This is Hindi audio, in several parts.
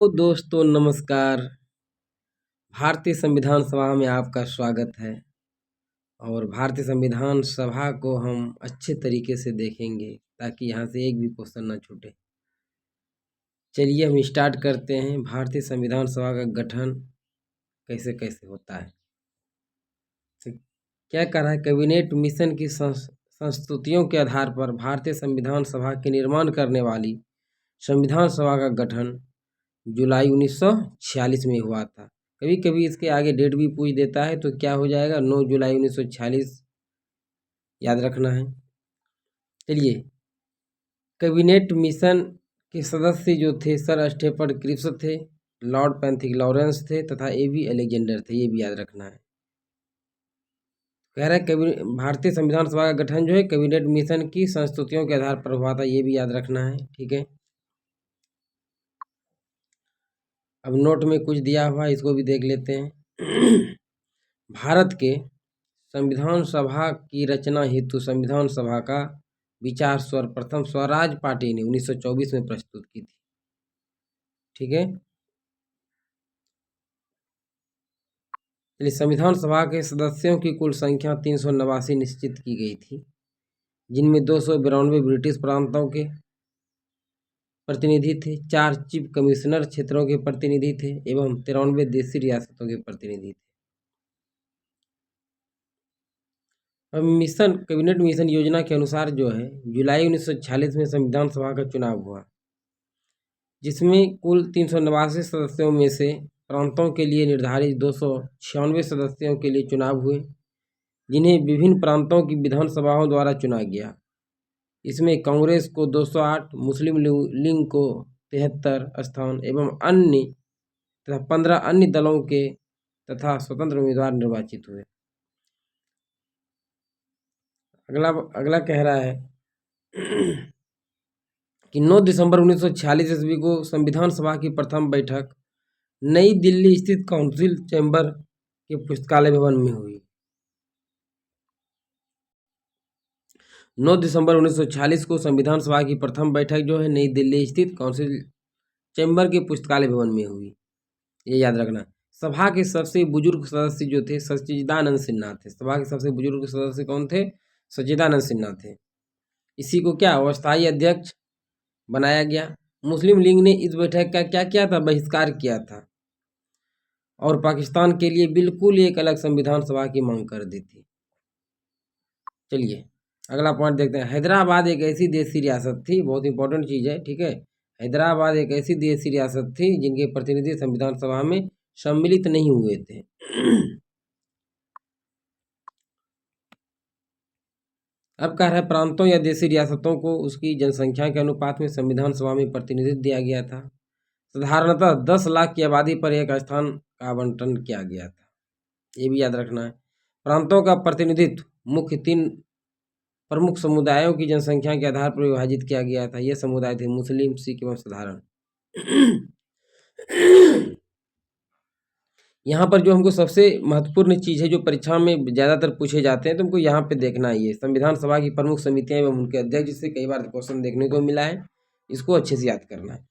तो दोस्तों नमस्कार। भारतीय संविधान सभा में आपका स्वागत है और भारतीय संविधान सभा को हम अच्छे तरीके से देखेंगे ताकि यहाँ से एक भी क्वेश्चन ना छूटे। चलिए हम स्टार्ट करते हैं। भारतीय संविधान सभा का गठन कैसे कैसे होता है। तो क्या कह रहा है, कैबिनेट मिशन की संस्तुतियों के आधार पर भारतीय संविधान सभा के निर्माण करने वाली संविधान सभा का गठन जुलाई 1946 में हुआ था। कभी कभी इसके आगे डेट भी पूछ देता है तो क्या हो जाएगा, 9 जुलाई 1946 याद रखना है। चलिए, कैबिनेट मिशन के सदस्य जो थे सर स्टेफर्ड क्रिप्स थे, लॉर्ड पैंथिक लॉरेंस थे तथा एबी अलेक्जेंडर थे, ये भी याद रखना है। कह रहा है भारतीय संविधान सभा का गठन जो है कैबिनेट मिशन की संस्तुतियों के आधार पर हुआ था, ये भी याद रखना है। ठीक है, अब नोट में कुछ दिया हुआ है, इसको भी देख लेते हैं। भारत के संविधान सभा की रचना हेतु संविधान सभा का विचार सर्वप्रथम स्वराज पार्टी ने 1924 में प्रस्तुत की थी। ठीक है, चलिए, संविधान सभा के सदस्यों की कुल संख्या 389 निश्चित की गई थी, जिनमें 292 ब्रिटिश प्रांतों के प्रतिनिधि थे, 4 चीफ कमिश्नर क्षेत्रों के प्रतिनिधि थे एवं 93 देशी रियासतों के प्रतिनिधि थे। अब कैबिनेट मिशन योजना के अनुसार जो है जुलाई 1946 में संविधान सभा का चुनाव हुआ, जिसमें कुल 389 सदस्यों में से प्रांतों के लिए निर्धारित 296 सदस्यों के लिए चुनाव हुए, जिन्हें विभिन्न प्रांतों की विधानसभाओं द्वारा चुना गया। इसमें कांग्रेस को 208, मुस्लिम लीग को 73 स्थान एवं अन्य तथा 15 अन्य दलों के तथा स्वतंत्र उम्मीदवार निर्वाचित हुए। अगला कह रहा है कि 9 दिसंबर 1946 ईस्वी को संविधान सभा की प्रथम बैठक नई दिल्ली स्थित काउंसिल चैम्बर के पुस्तकालय भवन में हुई। 9 दिसंबर 1946 को संविधान सभा की प्रथम बैठक जो है नई दिल्ली स्थित काउंसिल चैम्बर के पुस्तकालय भवन में हुई, ये याद रखना। सभा के सबसे बुजुर्ग सदस्य जो थे सच्चिदानंद सिन्हा थे। सभा के सबसे बुजुर्ग सदस्य कौन थे? सच्चिदानंद सिन्हा थे। इसी को क्या अस्थायी अध्यक्ष बनाया गया। मुस्लिम लीग ने इस बैठक का क्या किया था? बहिष्कार किया था और पाकिस्तान के लिए बिल्कुल एक अलग संविधान सभा की मांग कर दी थी। चलिए अगला पॉइंट देखते हैं। हैदराबाद एक ऐसी देशी रियासत थी, बहुत इंपॉर्टेंट चीज़ है। ठीक है, हैदराबाद एक ऐसी देशी रियासत थी जिनके प्रतिनिधि संविधान सभा में सम्मिलित नहीं हुए थे। अब कह रहा है प्रांतों या देशी रियासतों को उसकी जनसंख्या के अनुपात में संविधान सभा में प्रतिनिधित्व दिया गया था। साधारणतः 10 लाख की आबादी पर एक स्थान का आवंटन किया गया था, ये भी याद रखना है। प्रांतों का प्रतिनिधित्व मुख्य 3 प्रमुख समुदायों की जनसंख्या के आधार पर विभाजित किया गया था। ये समुदाय थे मुस्लिम, सिख एवं साधारण। यहाँ पर जो हमको सबसे महत्वपूर्ण चीज़ है जो परीक्षा में ज़्यादातर पूछे जाते हैं, तो हमको यहाँ पे देखना ही है। संविधान सभा की प्रमुख समितियाँ एवं उनके अध्यक्ष, जिससे कई बार क्वेश्चन देखने को मिला है, इसको अच्छे से याद करना है।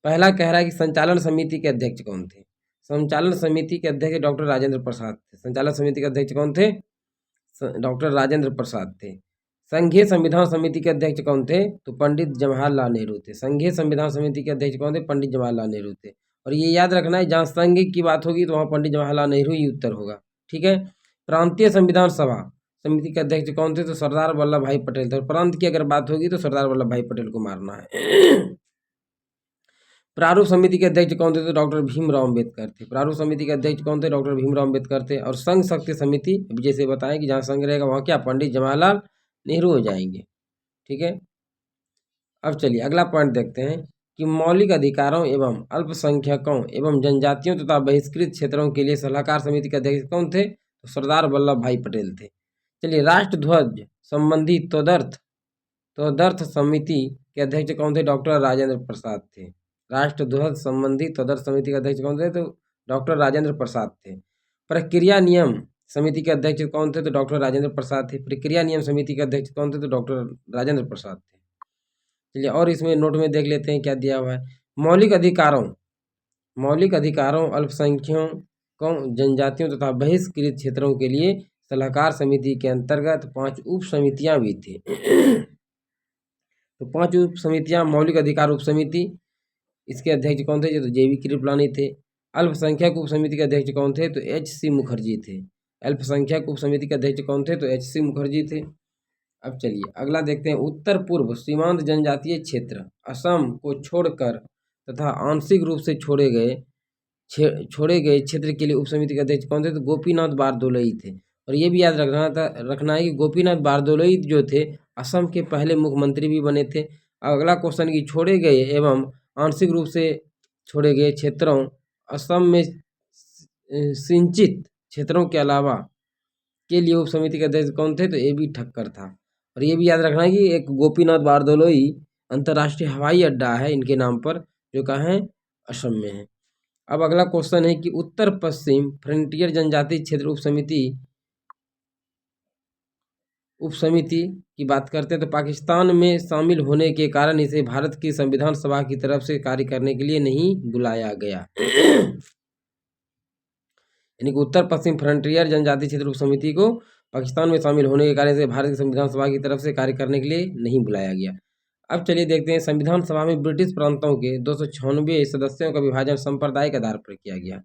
पहला कह रहा है कि संचालन समिति के अध्यक्ष कौन थे? संचालन समिति के अध्यक्ष डॉक्टर राजेंद्र प्रसाद थे। संचालन समिति के अध्यक्ष कौन थे? डॉक्टर राजेंद्र प्रसाद थे। संघीय संविधान समिति के अध्यक्ष कौन थे? तो पंडित जवाहरलाल नेहरू थे। संघीय संविधान समिति के अध्यक्ष कौन थे? पंडित जवाहरलाल नेहरू थे। और ये याद रखना है, जहाँ संघ की बात होगी तो वहाँ पंडित जवाहरलाल नेहरू ही उत्तर होगा। ठीक है, प्रांतीय संविधान सभा समिति के अध्यक्ष कौन थे? तो सरदार वल्लभ भाई पटेल थे। और प्रांत की अगर बात होगी तो सरदार वल्लभ भाई पटेल को मारना है। प्रारूप समिति के अध्यक्ष कौन थे? तो डॉक्टर भीमराव अम्बेडकर थे। प्रारूप समिति के अध्यक्ष कौन थे? डॉक्टर भीमराव अम्बेडकर थे। और संघ शक्ति समिति, जैसे बताएं कि जहाँ संघ रहेगा वहाँ क्या पंडित जवाहरलाल नेहरू हो जाएंगे। ठीक है, अब चलिए अगला पॉइंट देखते हैं कि मौलिक अधिकारों एवं अल्पसंख्यकों एवं जनजातियों तथा बहिष्कृत क्षेत्रों के लिए सलाहकार समिति के अध्यक्ष कौन थे? तो सरदार वल्लभ भाई पटेल थे। चलिए, राष्ट्र ध्वज संबंधी तदर्थ समिति के अध्यक्ष कौन थे? डॉक्टर राजेंद्र प्रसाद थे। राष्ट्र ध्वज संबंधी तदर्थ समिति के अध्यक्ष कौन थे? तो डॉक्टर राजेंद्र प्रसाद थे। प्रक्रिया नियम समिति के अध्यक्ष कौन थे? तो डॉक्टर राजेंद्र प्रसाद थे। प्रक्रिया नियम समिति के अध्यक्ष कौन थे? तो डॉक्टर राजेंद्र प्रसाद थे। चलिए और इसमें नोट में देख लेते हैं क्या दिया हुआ है। मौलिक अधिकारों मौलिक अधिकारों, अल्पसंख्यकों, जनजातियों तथा बहिष्कृत क्षेत्रों के लिए सलाहकार समिति के अंतर्गत 5 उप समितियाँ भी थी। तो 5 उप समितियाँ, मौलिक अधिकार उप समिति, इसके अध्यक्ष कौन थे? जो तो JV कृपलानी थे। अल्पसंख्यक उप समिति के अध्यक्ष कौन थे? तो HC मुखर्जी थे। अल्पसंख्यक उप समिति के अध्यक्ष कौन थे? तो HC मुखर्जी थे। अब चलिए अगला देखते हैं। उत्तर पूर्व सीमांत जनजातीय क्षेत्र असम को छोड़कर तथा आंशिक रूप से छोड़े गए क्षेत्र के लिए उप समिति के अध्यक्ष कौन थे? तो गोपीनाथ बारदोलई थे। और ये भी याद रखना है कि गोपीनाथ बारदोलई जो थे असम के पहले मुख्यमंत्री भी बने थे। अगला क्वेश्चन की छोड़े गए एवं आंशिक रूप से छोड़े गए क्षेत्रों असम में सिंचित क्षेत्रों के अलावा के लिए उप समिति के अध्यक्ष कौन थे? तो AB ठक्कर था। और ये भी याद रखना है कि एक गोपीनाथ बारदोलोई अंतर्राष्ट्रीय हवाई अड्डा है इनके नाम पर, जो कहाँ है? असम में है। अब अगला क्वेश्चन है कि उत्तर पश्चिम फ्रंटियर जनजातीय क्षेत्र उप समिति की बात करते हैं तो पाकिस्तान में शामिल होने के कारण इसे भारत की संविधान सभा की तरफ से कार्य करने के लिए नहीं बुलाया गया। यानी कि उत्तर पश्चिम फ्रंटियर जनजातीय क्षेत्र उप समिति को पाकिस्तान में शामिल होने के कारण से भारत की संविधान सभा की तरफ से कार्य करने के लिए नहीं बुलाया गया। अब चलिए देखते हैं। संविधान सभा में ब्रिटिश प्रांतों के 296 सदस्यों का विभाजन सांप्रदायिक आधार पर किया गया।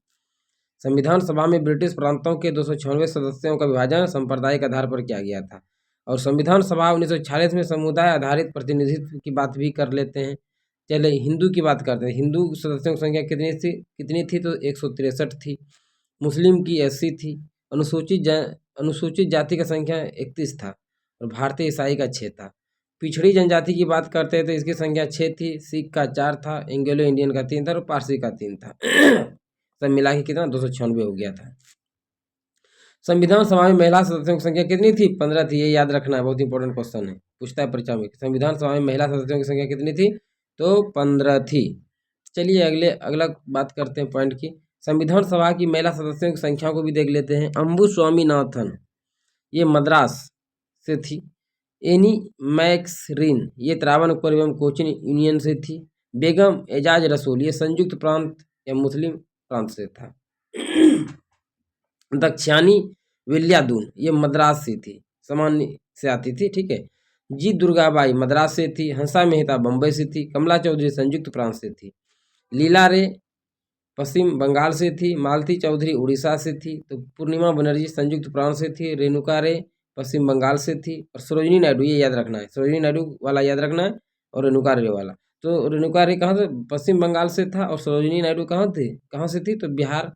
संविधान सभा में ब्रिटिश प्रांतों के 296 सदस्यों का विभाजन सांप्रदायिक आधार पर किया गया था। और संविधान सभा 1946 में समुदाय आधारित प्रतिनिधित्व की बात भी कर लेते हैं। चलिए हिंदू की बात करते हैं। हिंदू सदस्यों की संख्या कितनी थी? तो 163 थी। मुस्लिम की 80 थी। अनुसूचित जाति का संख्या 31 था और भारतीय ईसाई का 6 था। पिछड़ी जनजाति की बात करते हैं तो इसकी संख्या 6 थी। सिख का 4 था, एंग्लो इंडियन का 3 था और पारसी का 3 था। सब मिला के कितना? 296 हो गया था। संविधान सभा में महिला सदस्यों की संख्या कितनी थी? 15 थी। ये याद रखना है, बहुत इंपॉर्टेंट क्वेश्चन है, पूछता है परीक्षा में। संविधान सभा में महिला सदस्यों की संख्या कितनी थी? तो 15 थी। चलिए अगला बात करते हैं पॉइंट की। संविधान सभा की महिला सदस्यों की संख्या को भी देख लेते हैं। अंबु स्वामीनाथन, ये मद्रास से थी। एनी मैक्सरिन, ये त्रावणकोर एवं कोचीन यूनियन से थी। बेगम एजाज रसूल, ये संयुक्त प्रांत या मुस्लिम प्रांत से था। दक्षिणी विल्यादून, ये मद्रास से थी, सामान्य से आती थी, ठीक है। जी दुर्गाबाई मद्रास से थी। हंसा मेहता बम्बई से थी। कमला चौधरी संयुक्त प्रांत से थी। लीला रे पश्चिम बंगाल से थी। मालती चौधरी उड़ीसा से थी। तो पूर्णिमा बनर्जी संयुक्त प्रांत से थी। रेणुका रे पश्चिम बंगाल से थी। और सरोजिनी नायडू, ये याद रखना है, सरोजिनी नायडू वाला याद रखना है और रेणुका रे वाला। तो रेणुका रे कहाँ से? पश्चिम बंगाल से था। और सरोजिनी नायडू कहाँ से थी? तो बिहार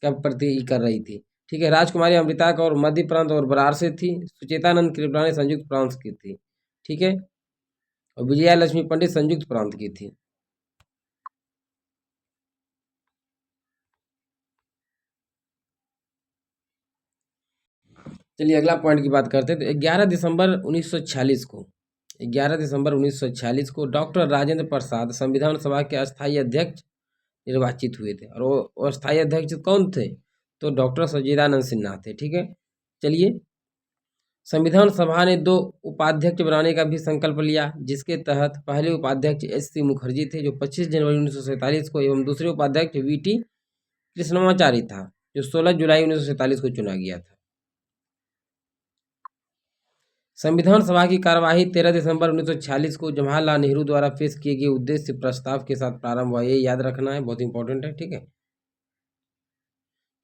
का प्रति कर रही थी, ठीक है। राजकुमारी अमृता कौर मध्य प्रांत और बरार से थी। सुचेतानंद कृपलानी संयुक्त प्रांत की थी, ठीक है। और विजया लक्ष्मी पंडित संयुक्त प्रांत की थी। चलिए अगला पॉइंट की बात करते हैं। तो 11 दिसंबर 1946 को डॉक्टर राजेंद्र प्रसाद संविधान सभा के अस्थायी अध्यक्ष निर्वाचित हुए थे। और वो अस्थायी अध्यक्ष कौन थे? तो डॉक्टर सच्चिदानंद सिन्हा थे, ठीक है। चलिए संविधान सभा ने 2 उपाध्यक्ष बनाने का भी संकल्प लिया, जिसके तहत पहले उपाध्यक्ष HC मुखर्जी थे, जो 25 जनवरी 1947 को, एवं दूसरे उपाध्यक्ष VT कृष्णमाचारी था, जो 16 जुलाई 1947 को चुना गया था। संविधान सभा की कार्यवाही 13 दिसंबर 1946 को जवाहरलाल नेहरू द्वारा पेश किए गए उद्देश्य प्रस्ताव के साथ प्रारंभ हुआ। ये याद रखना है, बहुत इंपॉर्टेंट है, ठीक है।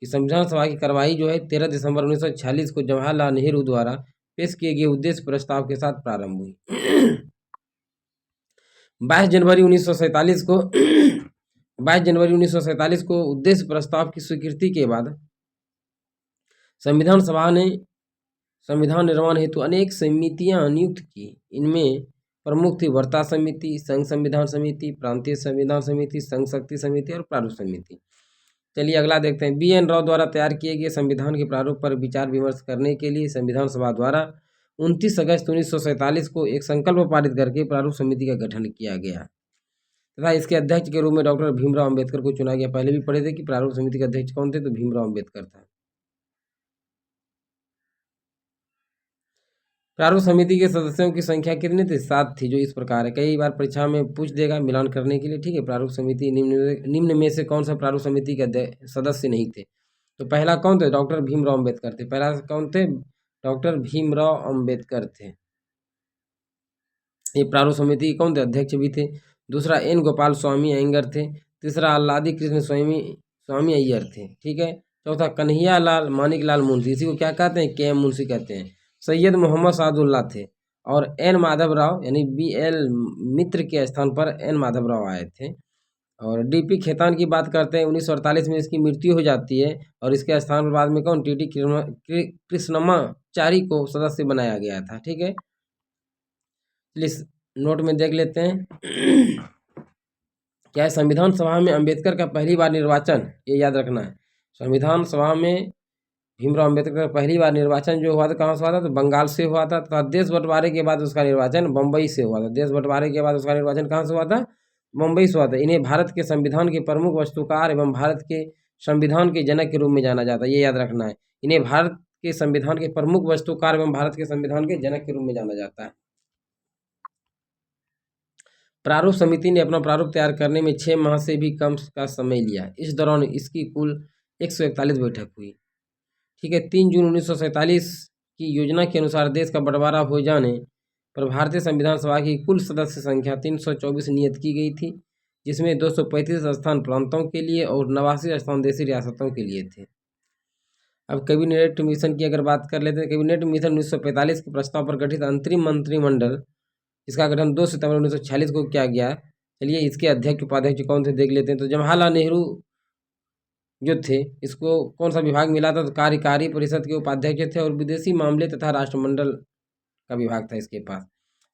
कि संविधान सभा की कार्यवाही जो है 13 दिसंबर 1946 को जवाहरलाल नेहरू द्वारा पेश किए गए उद्देश्य प्रस्ताव के साथ प्रारंभ हुई। 22 जनवरी 1947 को उद्देश्य प्रस्ताव की स्वीकृति के बाद संविधान सभा ने संविधान निर्माण हेतु अनेक समितियां नियुक्त की। इनमें प्रमुख थी वर्ता समिति, संघ संविधान समिति, प्रांतीय संविधान समिति, संघ शक्ति समिति और प्रारूप समिति। चलिए अगला देखते हैं। BN राव द्वारा तैयार किए गए संविधान के प्रारूप पर विचार विमर्श करने के लिए संविधान सभा द्वारा 29 अगस्त 1947 को एक संकल्प पारित करके प्रारूप समिति का गठन किया गया तथा इसके अध्यक्ष के रूप में डॉक्टर भीमराव अम्बेडकर को चुना गया। पहले भी पढ़े थे कि प्रारूप समिति के अध्यक्ष कौन थे? तो भीमराव अम्बेडकर था। प्रारूप समिति के सदस्यों की संख्या कितनी थी? 7 थी, जो इस प्रकार है। कई बार परीक्षा में पूछ देगा मिलान करने के लिए, ठीक है। प्रारूप समिति निम्न में से कौन सा प्रारूप समिति के सदस्य नहीं थे? तो पहला कौन थे? डॉक्टर भीमराव अम्बेडकर थे। पहला कौन थे? डॉक्टर भीमराव अम्बेडकर थे। ये प्रारूप समिति के कौन थे? अध्यक्ष भी थे। दूसरा एन गोपाल स्वामी अयंगर थे। तीसरा आल्लादी कृष्ण स्वामी अय्यर थे, ठीक है। चौथा कन्हैया लाल मानिक लाल मुंशी, इसी को क्या कहते हैं? के एम मुंशी कहते हैं। सैयद मोहम्मद सादुल्ला थे और एन माधवराव यानी BL मित्र के स्थान पर एन माधवराव आए थे। और DP खेतान की बात करते हैं, 1948 में इसकी मृत्यु हो जाती है और इसके स्थान पर बाद में कौन? TT कृष्णमाचारी को सदस्य बनाया गया था, ठीक है। प्लीज नोट में देख लेते हैं। क्या है? संविधान सभा में अंबेडकर का पहली बार निर्वाचन, ये याद रखना है। संविधान सभा में भीमराव अम्बेडकर का पहली बार निर्वाचन जो हुआ था, कहाँ से हुआ था? तो बंगाल से हुआ था। तथा देश बंटवारे के बाद उसका निर्वाचन बम्बई से हुआ था। देश बंटवारे के बाद उसका निर्वाचन कहाँ से हुआ था? मुंबई से हुआ था। इन्हें भारत के संविधान के प्रमुख वस्तुकार एवं भारत के संविधान के जनक के रूप में जाना जाता है, ये याद रखना है। इन्हें भारत के संविधान के प्रमुख वस्तुकार एवं भारत के संविधान के जनक के रूप में जाना जाता है। प्रारूप समिति ने अपना प्रारूप तैयार करने में 6 माह से भी कम का समय लिया। इस दौरान इसकी कुल 141 बैठक हुई, ठीक है। 3 जून 1947 की योजना के अनुसार देश का बंटवारा हो जाने पर भारतीय संविधान सभा की कुल सदस्य संख्या 324 नियत की गई थी, जिसमें 235 स्थान प्रांतों के लिए और 89 स्थान देशी रियासतों के लिए थे। अब कैबिनेट मिशन की अगर बात कर लेते हैं, कैबिनेट मिशन 1945 के प्रस्ताव पर गठित अंतरिम मंत्रिमंडल, इसका गठन 2 सितंबर 1946 को किया गया। चलिए इसके अध्यक्ष उपाध्यक्ष कौन थे देख लेते हैं। तो जवाहरलाल नेहरू जो थे, इसको कौन सा विभाग मिला था? तो कार्यकारी परिषद के उपाध्यक्ष थे और विदेशी मामले तथा राष्ट्रमंडल का विभाग था इसके पास।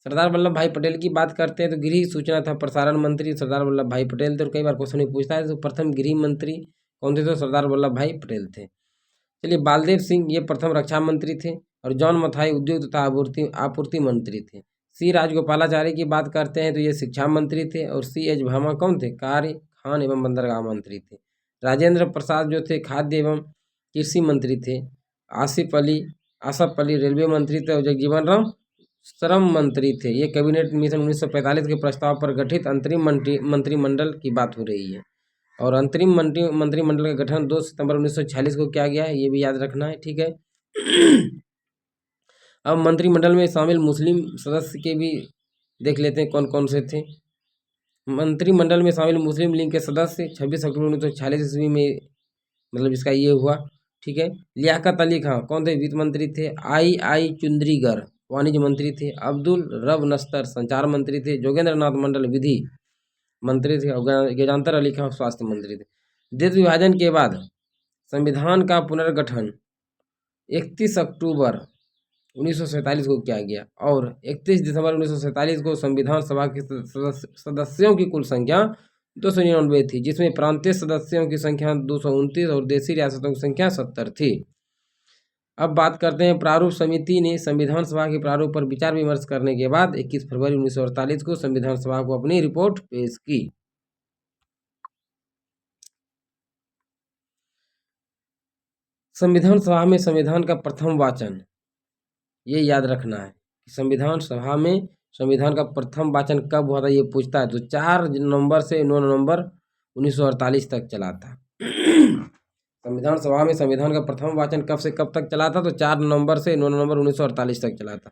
सरदार वल्लभ भाई पटेल की बात करते हैं तो गृह सूचना तथा प्रसारण मंत्री सरदार वल्लभ भाई पटेल थे। और कई बार क्वेश्चन में पूछता है तो प्रथम गृह मंत्री कौन थे? तो सरदार वल्लभ भाई पटेल थे। चलिए बालदेव सिंह ये प्रथम रक्षा मंत्री थे और जॉन मथाई उद्योग तथा आपूर्ति मंत्री थे। सी राजगोपालाचारी की बात करते हैं तो ये शिक्षा मंत्री थे। और CH भामा कौन थे? कार्य खान एवं बंदरगाह मंत्री थे। राजेंद्र प्रसाद जो थे खाद्य एवं कृषि मंत्री थे। आसफ अली रेलवे मंत्री थे और जगजीवन राम श्रम मंत्री थे। ये कैबिनेट मिशन 1945 के प्रस्ताव पर गठित अंतरिम मंत्रिमंडल की बात हो रही है। और अंतरिम मंत्रिमंडल का गठन 2 सितंबर 1946 को किया गया है, ये भी याद रखना है, ठीक है। अब मंत्रिमंडल में शामिल मुस्लिम सदस्य के भी देख लेते हैं कौन कौन से थे। मंत्रिमंडल में शामिल मुस्लिम लीग के सदस्य 26 अक्टूबर 1946 ईस्वी में मतलब इसका ये हुआ, ठीक है। लियाकत अली खां कौन थे? वित्त मंत्री थे। आई चुंद्रीगर वाणिज्य मंत्री थे। अब्दुल रब नस्तर संचार मंत्री थे। जोगेंद्र नाथ मंडल विधि मंत्री थे। और गजानतर अली खां स्वास्थ्य मंत्री थे। देश विभाजन के बाद संविधान का पुनर्गठन 31 अक्टूबर 1947 को किया गया और 31 दिसंबर 1947 को संविधान सभा के सदस्यों की कुल संख्या 299 थी, जिसमें प्रांतीय सदस्यों की संख्या 229 और देशी रियासतों की संख्या 70 थी। अब बात करते हैं प्रारूप समिति ने संविधान सभा के प्रारूप पर विचार विमर्श करने के बाद 21 फरवरी 1948 को संविधान सभा को अपनी रिपोर्ट पेश की। संविधान सभा में संविधान का प्रथम वाचन, ये याद रखना है कि संविधान सभा में संविधान का प्रथम वाचन कब हुआ था, ये पूछता है। तो 4 नवंबर से 9 नवंबर 1948 तक चला था। संविधान सभा में संविधान का प्रथम वाचन कब से कब तक चला था? तो 4 नवंबर से 9 नवंबर 1948 तक चला था।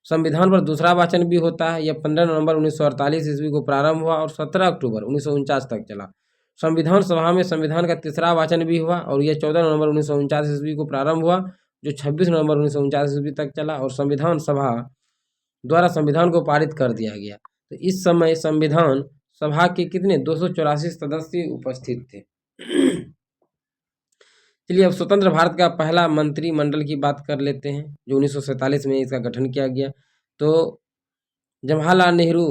संविधान पर दूसरा वाचन भी होता है, यह 15 नवंबर 1948 ईस्वी को प्रारंभ हुआ और 17 अक्टूबर 1949 तक चला। संविधान सभा में संविधान का तीसरा वाचन भी हुआ और यह 14 नवंबर 1949 ईस्वी को प्रारंभ हुआ, जो 26 नवंबर 1949 ईस्वी तक चला। और संविधान सभा द्वारा संविधान को पारित कर दिया गया। तो इस समय संविधान सभा के कितने 284 सदस्य उपस्थित थे। चलिए अब स्वतंत्र भारत का पहला मंत्रिमंडल की बात कर लेते हैं, जो 1947 में इसका गठन किया गया। तो जवाहरलाल नेहरू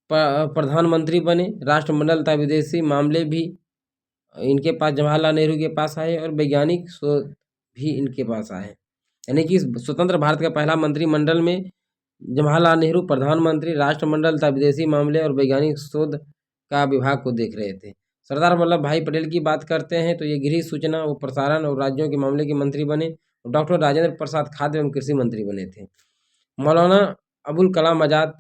प्रधानमंत्री बने। राष्ट्रमंडल तथा विदेशी मामले भी इनके पास, जवाहरलाल नेहरू के पास आए और वैज्ञानिक शोध भी इनके पास आए। यानी कि स्वतंत्र भारत का पहला मंत्रिमंडल में जवाहरलाल नेहरू प्रधानमंत्री, राष्ट्रमंडल तथा विदेशी मामले और वैज्ञानिक शोध का विभाग को देख रहे थे। सरदार वल्लभ भाई पटेल की बात करते हैं तो ये गृह सूचना व प्रसारण और राज्यों के मामले के मंत्री बने डॉक्टर राजेंद्र प्रसाद खाद्य एवं कृषि मंत्री बने थे। मौलाना अबुल कलाम आज़ाद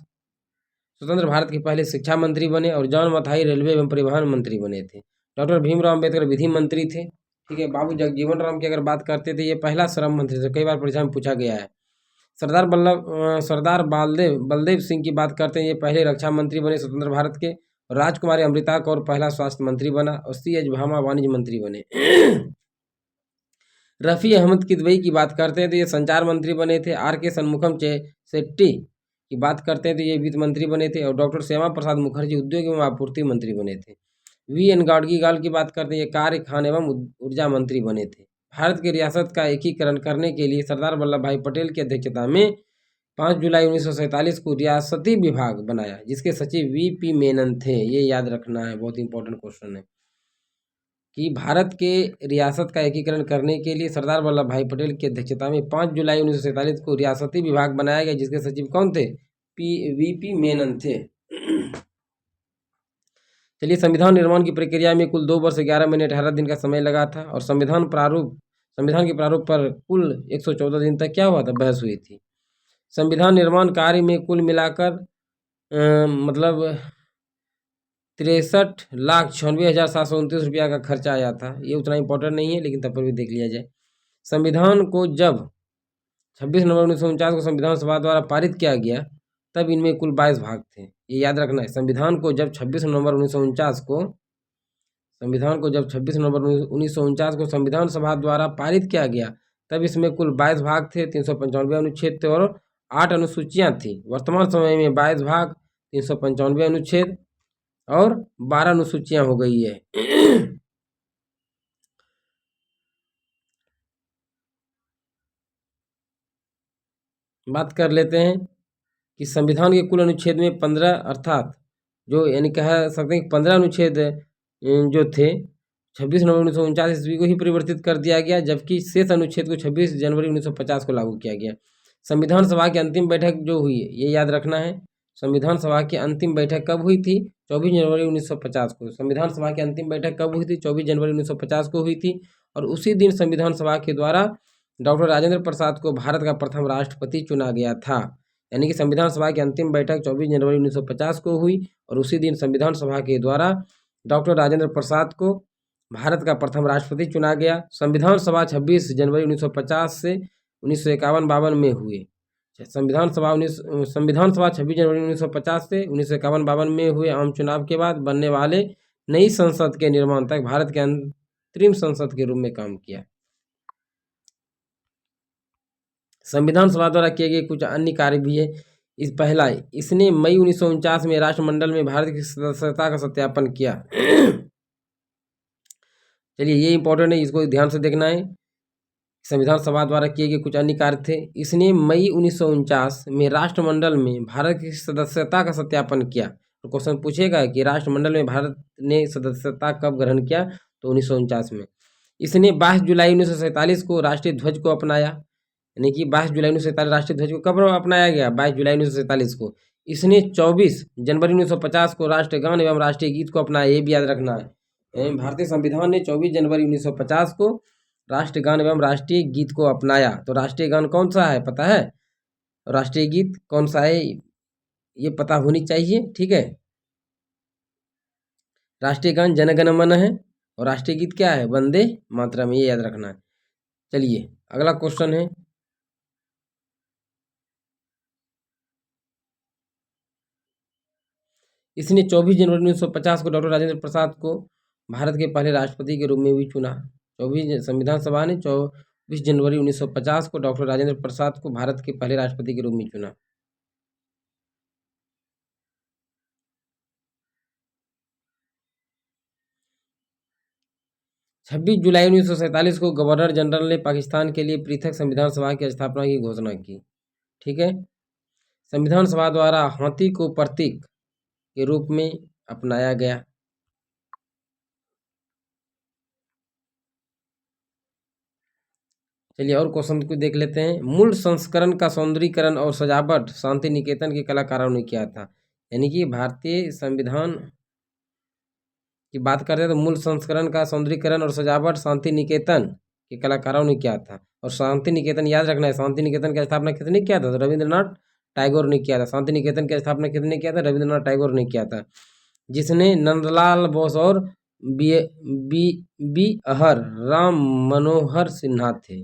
स्वतंत्र भारत के पहले शिक्षा मंत्री बने और जॉन मथाई रेलवे एवं परिवहन मंत्री बने थे। डॉक्टर भीमराव अम्बेडकर विधि मंत्री थे। ठीक है। बाबू जगजीवन राम की अगर बात करते थे, ये पहला श्रम मंत्री थे, कई बार परीक्षा में पूछा गया है। सरदार बलदेव सिंह की बात करते हैं, ये पहले रक्षा मंत्री बने स्वतंत्र भारत के। राजकुमारी अमृता कौर पहला स्वास्थ्य मंत्री बना और C.H. भामा वाणिज्य मंत्री बने। रफ़ी अहमद किदवई की बात करते हैं तो ये संचार मंत्री बने थे। R.K. शनमुखम शेट्टी की बात करते हैं तो ये वित्त मंत्री बने थे। और डॉक्टर श्यामा प्रसाद मुखर्जी उद्योग एवं आपूर्ति मंत्री बने थे। V.N. गाडगीवाल की बात करते हैं, ये कार्य खान एवं ऊर्जा मंत्री बने थे। भारत की रियासत का एकीकरण करने के लिए सरदार वल्लभ भाई पटेल की अध्यक्षता में 5 जुलाई 1947 को रियासती विभाग बनाया, जिसके सचिव V.P. मेनन थे। ये याद रखना है, बहुत इंपॉर्टेंट क्वेश्चन है कि भारत के रियासत का एकीकरण करने के लिए सरदार वल्लभ भाई पटेल की अध्यक्षता में 5 जुलाई 1947 को रियासती विभाग बनाया गया, जिसके सचिव कौन थे? V.P. मेनन थे। चलिए, संविधान निर्माण की प्रक्रिया में कुल 2 वर्ष 11 महीने 18 दिन का समय लगा था और संविधान के प्रारूप पर कुल 114 दिन तक क्या हुआ था? बहस हुई थी। संविधान निर्माण कार्य में कुल मिलाकर मतलब 63,96,729 रुपया का खर्चा आया था। ये उतना इंपॉर्टेंट नहीं है, लेकिन तब पर भी देख लिया जाए। संविधान को जब 26 नवंबर 1949 को संविधान सभा द्वारा पारित किया गया, तब इनमें कुल 22 भाग थे। ये याद रखना है। संविधान को जब 26 नवंबर 1949 को संविधान सभा द्वारा पारित किया गया, तब इसमें कुल 22 भाग थे, 395 अनुच्छेद थे और 8 अनुसूचियाँ थी। वर्तमान समय में 22 भाग, 395 अनुच्छेद और 12 अनुसूचियाँ हो गई है। बात कर लेते हैं कि संविधान के कुल अनुच्छेद में 15 अर्थात जो यानी कह सकते हैं कि 15 अनुच्छेद जो थे 26 नवंबर 1949 ईस्वी को ही परिवर्तित कर दिया गया, जबकि शेष अनुच्छेद को 26 जनवरी 1950 को लागू किया गया। संविधान सभा की अंतिम बैठक जो हुई है, ये याद रखना है। संविधान सभा की अंतिम बैठक कब हुई थी? 24 जनवरी 1950 को। संविधान सभा की अंतिम बैठक कब हुई थी? 24 जनवरी 1950 को हुई थी। और उसी दिन संविधान सभा के द्वारा डॉक्टर राजेंद्र प्रसाद को भारत का प्रथम राष्ट्रपति चुना गया था। यानी कि संविधान सभा की अंतिम बैठक 24 जनवरी 1950 को हुई और उसी दिन संविधान सभा के द्वारा डॉक्टर राजेंद्र प्रसाद को भारत का प्रथम राष्ट्रपति चुना गया। संविधान सभा 26 जनवरी 1950 से 1951-52 में हुए। संविधान सभा 26 जनवरी 1950 से 1951-52 में हुए आम चुनाव के बाद बनने वाले नई संसद के निर्माण तक भारत के अंतरिम संसद के रूप में काम किया। संविधान सभा द्वारा किए गए कुछ अन्य कार्य भी है। पहला, इसने मई 1949 में राष्ट्रमंडल में भारत की सदस्यता का सत्यापन किया। चलिए, ये इंपॉर्टेंट है, इसको ध्यान से देखना है। संविधान सभा द्वारा किए गए कुछ अन्य कार्य थे। इसने मई 1949 में राष्ट्रमंडल में भारत की सदस्यता का सत्यापन किया। तो क्वेश्चन पूछेगा कि राष्ट्रमंडल में भारत ने सदस्यता कब ग्रहण किया? तो 1949 में। इसने 22 जुलाई 1947 को राष्ट्रीय ध्वज को अपनाया। यानी कि 22 जुलाई 1947 राष्ट्रीय ध्वज को कब अपनाया गया? 22 जुलाई 1947 को। इसने 24 जनवरी 1950 को राष्ट्रगान एवं राष्ट्रीय गीत को अपनाया। ये भी याद रखना है। भारतीय संविधान ने 24 जनवरी 1950 को राष्ट्रगान एवं राष्ट्रीय गीत को अपनाया। तो राष्ट्रीय गान कौन सा है पता है? राष्ट्रीय गीत कौन सा है ये पता होनी चाहिए। ठीक है, राष्ट्रीय गान जन गण मन है और राष्ट्रीय गीत क्या है? वंदे मातरम। ये याद रखना है। चलिए, अगला क्वेश्चन है, इसने 24 जनवरी 1950 को डॉक्टर राजेंद्र प्रसाद को भारत के पहले राष्ट्रपति के रूप में भी चुना। संविधान सभा ने 24 जनवरी 1950 को डॉक्टर राजेंद्र प्रसाद को भारत के पहले राष्ट्रपति के रूप में चुना। छब्बीस जुलाई 1947 को गवर्नर जनरल ने पाकिस्तान के लिए पृथक संविधान सभा की स्थापना की घोषणा की। ठीक है, संविधान सभा द्वारा हाथी को प्रतीक के रूप में अपनाया गया। चलिए, और क्वेश्चन को देख लेते हैं। मूल संस्करण का सौंदर्यीकरण और सजावट शांति निकेतन के कलाकारों ने किया था। यानी कि भारतीय संविधान की बात करते हैं तो मूल संस्करण का सौंदर्यीकरण और सजावट शांति निकेतन के कलाकारों ने किया था। और शांति निकेतन याद रखना है, शांति निकेतन की स्थापना किसने किया था? तो रविंद्रनाथ टैगोर ने किया था। शांति निकेतन की स्थापना किसने किया था? रविंद्रनाथ टैगोर ने किया था, जिसने नंदलाल बोस और B B B अहर Ram Manohar Sinha थे।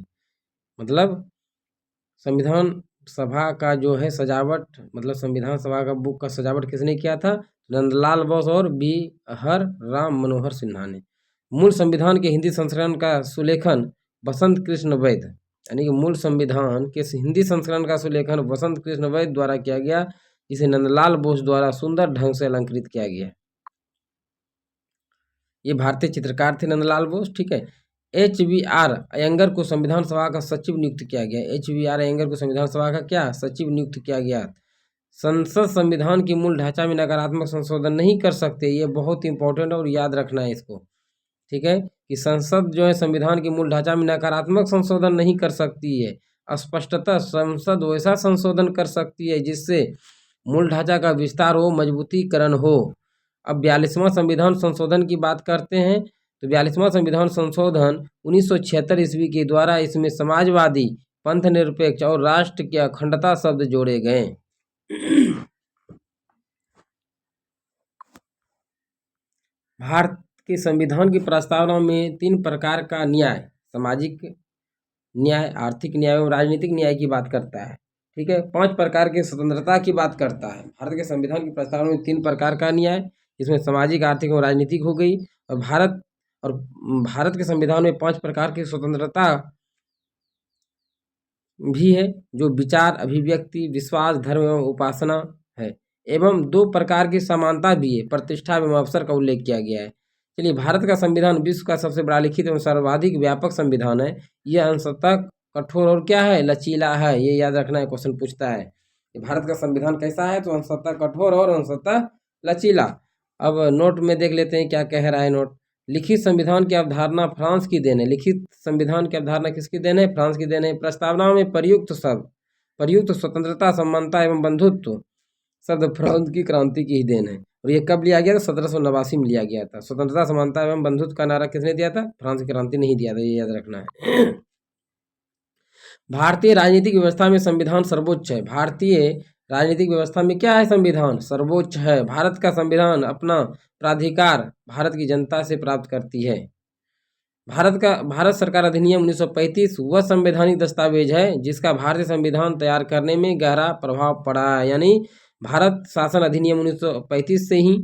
मतलब संविधान सभा का जो है सजावट, मतलब संविधान सभा का बुक का सजावट किसने किया था? नंदलाल बोस और बी हर राम मनोहर सिन्हा ने। मूल संविधान के हिंदी संस्करण का सुलेखन बसंत कृष्ण वैद्य, यानी कि मूल संविधान के हिंदी संस्करण का सुलेखन बसंत कृष्ण वैद्य द्वारा किया गया, जिसे नंदलाल बोस द्वारा सुंदर ढंग से अलंकृत किया गया। ये भारतीय चित्रकार थे नंदलाल बोस, ठीक है। HBR अयंगर को संविधान सभा का सचिव नियुक्त किया गया। HBR अयंगर को संविधान सभा का क्या सचिव नियुक्त किया गया। संसद संविधान की मूल ढांचा में नकारात्मक संशोधन नहीं कर सकते, ये बहुत इंपॉर्टेंट है और याद रखना है इसको, ठीक है, कि संसद जो है संविधान की मूल ढांचा में नकारात्मक संशोधन नहीं कर सकती है। स्पष्टतः संसद वैसा संशोधन कर सकती है जिससे मूल ढांचा का विस्तार हो, मजबूतीकरण हो। अब 42वां संविधान संशोधन की बात करते हैं, तो 42वां संविधान संशोधन 1976 ईस्वी के द्वारा इसमें समाजवादी, पंथ निरपेक्ष और राष्ट्र की अखंडता शब्द जोड़े गए। भारत के संविधान की प्रस्तावना में 3 प्रकार का न्याय, सामाजिक न्याय, आर्थिक न्याय एवं राजनीतिक न्याय की बात करता है, ठीक है। 5 प्रकार की स्वतंत्रता की बात करता है। भारत के संविधान की प्रस्तावना में 3 प्रकार का न्याय, इसमें सामाजिक, आर्थिक और राजनीतिक हो गई। और भारत के संविधान में 5 प्रकार की स्वतंत्रता भी है, जो विचार, अभिव्यक्ति, विश्वास, धर्म एवं उपासना है, एवं 2 प्रकार की समानता भी है, प्रतिष्ठा एवं अवसर का उल्लेख किया गया है। चलिए, भारत का संविधान विश्व का सबसे बड़ा लिखित एवं सर्वाधिक व्यापक संविधान है। यह अंशतः कठोर और क्या है, लचीला है, ये याद रखना है, क्वेश्चन पूछता है भारत का संविधान कैसा है, तो अंशतः कठोर और अंशतः लचीला। अब नोट में देख लेते हैं क्या कह रहा है नोट। लिखित संविधान की अवधारणा फ्रांस की देन है। लिखित संविधान की अवधारणा किसकी देन है? फ्रांस की देन है। प्रस्तावना में प्रयुक्त शब्द, प्रयुक्त स्वतंत्रता, समानता एवं बंधुत्व शब्द फ्रांस की क्रांति की ही देन है। और ये कब लिया गया था? 1789 में लिया गया था। स्वतंत्रता, समानता एवं बंधुत्व का नारा किसने दिया था? फ्रांस की क्रांति नहीं दिया था, ये याद रखना है। भारतीय राजनीतिक व्यवस्था में संविधान सर्वोच्च है। भारतीय राजनीतिक व्यवस्था में क्या है? संविधान सर्वोच्च है। भारत का संविधान अपना प्राधिकार भारत की जनता से प्राप्त करती है। भारत सरकार अधिनियम 1935 वह संवैधानिक दस्तावेज है जिसका भारतीय संविधान तैयार करने में गहरा प्रभाव पड़ा है। यानी भारत शासन अधिनियम 1935 से ही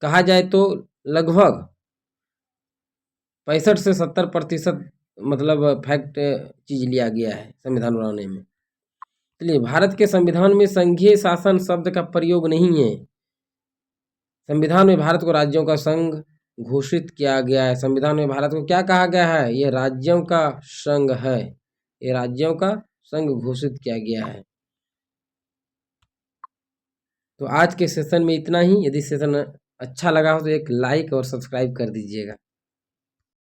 कहा जाए तो लगभग 65 से 70% मतलब फैक्ट चीज लिया गया है संविधान बनाने में। चलिए, भारत के संविधान में संघीय शासन शब्द का प्रयोग नहीं है। संविधान में भारत को राज्यों का संघ घोषित किया गया है। संविधान में भारत को क्या कहा गया है? ये राज्यों का संघ है, ये राज्यों का संघ घोषित किया गया है। तो आज के सेशन में इतना ही। यदि सेशन अच्छा लगा हो तो एक लाइक और सब्सक्राइब कर दीजिएगा।